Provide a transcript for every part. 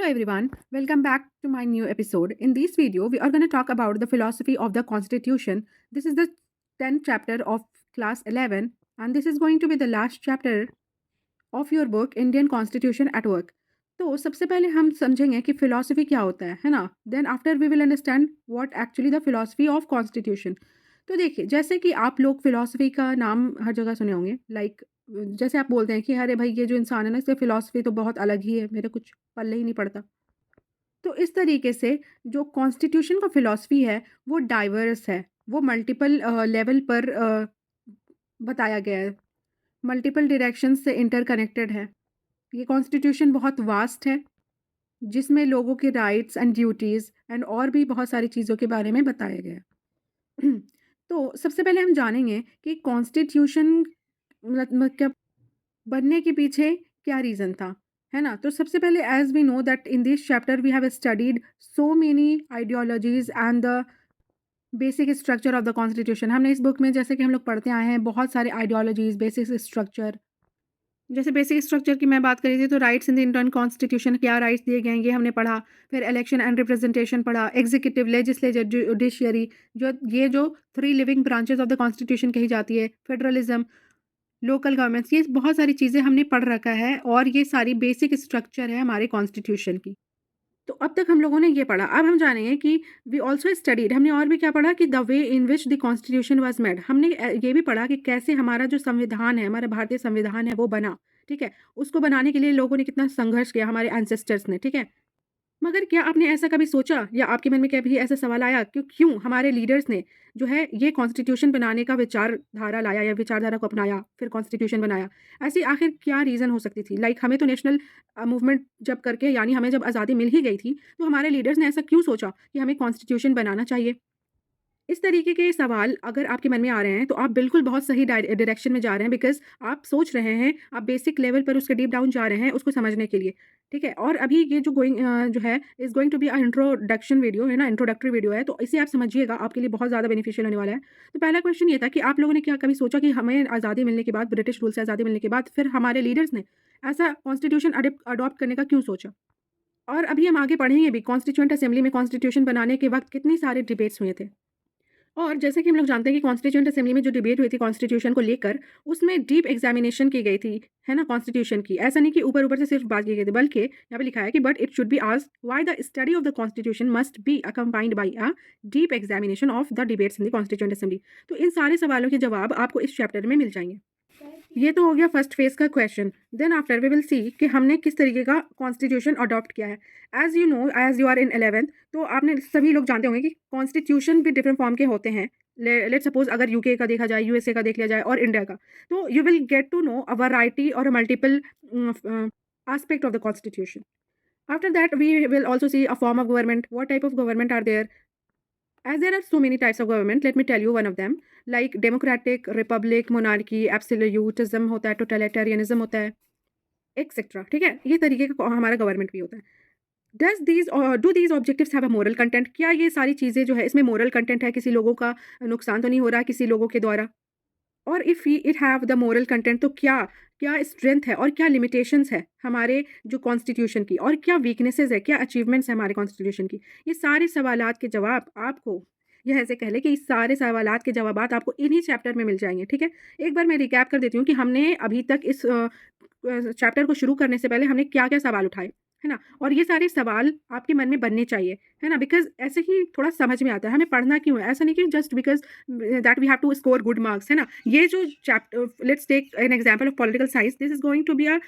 Hello everyone, welcome back to my new episode. In this video, we are going to talk about the philosophy of the Constitution. This is the 10th chapter of class 11 and this is going to be the last chapter of your book Indian Constitution at Work. तो सबसे पहले हम समझेंगे कि philosophy क्या होता है ना? Then after we will understand what actually the philosophy of constitution. तो देखिए, जैसे कि आप लोग फिलॉसफी का नाम हर जगह सुने होंगे, लाइक जैसे आप बोलते हैं कि अरे भाई ये जो इंसान है ना, इससे फिलॉसफी तो बहुत अलग ही है, मेरे कुछ पल्ले ही नहीं पड़ता. तो इस तरीके से जो कॉन्स्टिट्यूशन का फिलॉसफी है वो डाइवर्स है, वो मल्टीपल लेवल पर बताया गया है, मल्टीपल डायरेक्शन से इंटरकनेक्टेड है. ये कॉन्स्टिट्यूशन बहुत वास्ट है जिसमें लोगों के राइट्स एंड ड्यूटीज़ एंड और भी बहुत सारी चीज़ों के बारे में बताया गया है. तो सबसे पहले हम जानेंगे कि कॉन्स्टिट्यूशन मतलब बनने के पीछे क्या रीज़न था, है ना? तो सबसे पहले as we know that in this chapter we have studied so many ideologies and the basic structure of the constitution. हमने इस बुक में जैसे कि हम लोग पढ़ते आए हैं बहुत सारे आइडियोलॉजीज़, बेसिक स्ट्रक्चर. जैसे बेसिक स्ट्रक्चर की मैं बात करी थी तो rights in the Indian constitution, क्या राइट्स दिए गए हैं ये हमने पढ़ा. फिर इलेक्शन एंड रिप्रेजेंटेशन पढ़ा, एग्जीक्यूटिव, लेजिस्लेचर, जुडिशियरी, जो 3 living branches of the constitution कही जाती है, फेडरलिज्म, लोकल गवर्नमेंट्स, ये बहुत सारी चीज़ें हमने पढ़ रखा है और ये सारी बेसिक स्ट्रक्चर है हमारे कॉन्स्टिट्यूशन की. तो अब तक हम लोगों ने ये पढ़ा. अब हम जानेंगे कि वी ऑल्सो स्टडीड, हमने और भी क्या पढ़ा कि the way in which the constitution was made. हमने ये भी पढ़ा कि कैसे हमारा जो संविधान है, हमारा भारतीय संविधान है वो बना. ठीक है, उसको बनाने के लिए लोगों ने कितना संघर्ष किया, हमारे एंसेस्टर्स ने. ठीक है, मगर क्या आपने ऐसा कभी सोचा या आपके मन में कभी ऐसा सवाल आया कि क्यों हमारे लीडर्स ने जो है ये कॉन्स्टिट्यूशन बनाने का विचारधारा लाया या विचारधारा को अपनाया, फिर कॉन्स्टिट्यूशन बनाया? ऐसी आखिर क्या रीज़न हो सकती थी? लाइक हमें तो नेशनल मूवमेंट जब करके, यानी हमें जब आज़ादी मिल ही गई थी, तो हमारे लीडर्स ने ऐसा क्यों सोचा कि हमें कॉन्स्टिट्यूशन बनाना चाहिए? इस तरीके के सवाल अगर आपके मन में आ रहे हैं तो आप बिल्कुल बहुत सही डायरेक्शन में जा रहे हैं, बिकॉज़ आप सोच रहे हैं, आप बेसिक लेवल पर उसके डीप डाउन जा रहे हैं उसको समझने के लिए. ठीक है, और अभी ये जो जो है is going to be introduction video है ना, इंट्रोडक्टरी वीडियो है, तो इसे आप समझिएगा, आपके लिए बहुत ज़्यादा बेनिफिशियल होने वाला है. तो पहला क्वेश्चन ये था कि आप लोगों ने क्या कभी सोचा कि हमें आज़ादी मिलने के बाद, ब्रिटिश रूल से आज़ादी मिलने के बाद, फिर हमारे लीडर्स ने ऐसा कॉन्स्टिट्यूशन अडॉप्ट करने का क्यों सोचा? और अभी हम आगे पढ़ेंगे भी कॉन्स्टिट्यूएंट असेंबली में कॉन्स्टिट्यूशन बनाने के वक़्त कितने सारे डिबेट्स हुए थे. और जैसे कि हम लोग जानते हैं कि कॉन्स्टिट्यूएंट असेंबली में जो डिबेट हुई थी कॉन्स्टिट्यूशन को लेकर, उसमें डीप एग्जामिनेशन की गई थी, है ना, कॉन्स्टिट्यूशन की. ऐसा नहीं कि ऊपर-ऊपर से सिर्फ बात की गई थी, बल्कि यहाँ पे लिखा है कि but it should be asked why the study of the constitution must be accompanied by a deep examination of the debates in the constituent assembly. तो इन सारे सवालों के जवाब आपको इस चैप्टर में मिल जाएंगे. ये तो हो गया फर्स्ट फेज का question. Then after we will see कि हमने किस तरीके का कॉन्स्टिट्यूशन अडॉप्ट किया है. As you know, as you are in 11th, तो आपने सभी लोग जानते होंगे कि कॉन्स्टिट्यूशन भी डिफरेंट फॉर्म के होते हैं. लेट सपोज अगर यूके का देखा जाए, यूएसए का देख लिया जाए और इंडिया का, तो you will get to know a variety और multiple aspect of the constitution. After that we will also see a form of government, what type of government are there. As there are so many types of government, let me tell you one of them, like democratic, republic, monarchy, absolutism होता है, totalitarianism होता है, etcetera. ठीक है, ये तरीके का हमारा गवर्नमेंट भी होता है. Do these objectives have a moral content? क्या ये सारी चीज़ें जो है इसमें मोरल कंटेंट है, किसी लोगों का नुकसान तो नहीं हो रहा है किसी लोगों के द्वारा? और if it have the moral content, तो क्या क्या स्ट्रेंथ है और क्या लिमिटेशंस है हमारे जो कॉन्स्टिट्यूशन की, और क्या वीकनेसेस है, क्या अचीवमेंट्स है हमारे कॉन्स्टिट्यूशन की? ये सारे सवालात के जवाब आपको, यह ऐसे कह लें कि इस सारे सवालात के जवाबात आपको इन्हीं चैप्टर में मिल जाएंगे. ठीक है, एक बार मैं रिकैप कर देती हूँ कि हमने अभी तक इस चैप्टर को शुरू करने से पहले हमने क्या क्या सवाल उठाए, है ना, और ये सारे सवाल आपके मन में बनने चाहिए, है ना, बिकॉज ऐसे ही थोड़ा समझ में आता है हमें पढ़ना क्यों है. ऐसा नहीं कि just because that we have to score good marks, है ना. ये जो chapter, let's take an example of political science, this is going to be a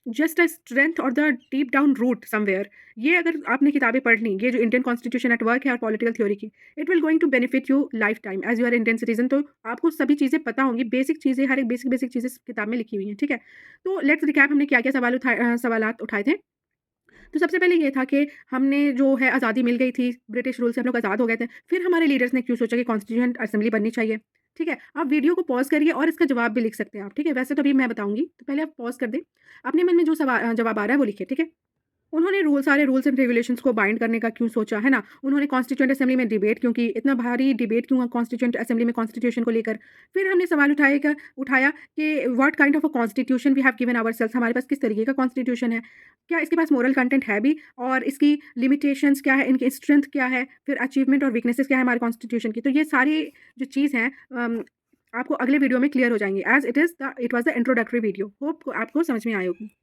just a strength और the deep down root somewhere. ये अगर आपने किताबें पढ़ ली, ये जो इंडियन कॉन्स्टिट्यूशन एट वर्क है और पॉलिटिकल थ्योरी की, it will going to benefit you life time as you are Indian citizen. तो आपको सभी चीज़ें पता होंगी, बेसिक चीज़ें, हर एक बेसिक बेसिक चीज़ें किताब में लिखी हुई हैं. ठीक है, तो लेट्स रिकैप हमने क्या क्या सवालात उठाए थे. तो सबसे पहले ये था कि हमने जो है आज़ादी मिल गई थी, ब्रिटिश रूल से हम लोग आज़ाद हो गए थे. फिर हमारे लीडर्स ने क्यों सोचा कि कॉन्स्टिट्यूएंट असेंबली बननी चाहिए. ठीक है, आप वीडियो को पॉज़ करिए और इसका जवाब भी लिख सकते हैं आप. ठीक है, वैसे तो अभी मैं बताऊँगी, तो पहले आप पॉज़ कर दें. अपने मन में जो जवाब आ रहा है वो लिखिए. ठीक है, उन्होंने सारे रूल्स एंड रेगुलेशंस को बाइंड करने का क्यों सोचा, है ना? उन्होंने कॉन्स्टिट्यूएंट असेंबली में डिबेट क्यों की? इतना भारी डिबेट क्यों हुआ कॉन्स्टिट्यूएंट असेंबली में कॉन्स्टिट्यूशन को लेकर? फिर हमने सवाल उठाया कि what kind of a constitution we have given ourselves, हमारे पास किस तरीके का कॉन्स्टिट्यूशन है? क्या इसके पास मोरल कंटेंट है भी, और इसकी लिमिटेशंस क्या है, इनकी स्ट्रेंथ क्या है, फिर अचीवमेंट और वीकनेसेस क्या है हमारे कॉन्स्टिट्यूशन की। तो ये सारी जो चीज़ हैं आपको अगले वीडियो में क्लियर हो जाएंगी, as it was the introductory video. Hope आपको समझ में आई होगी।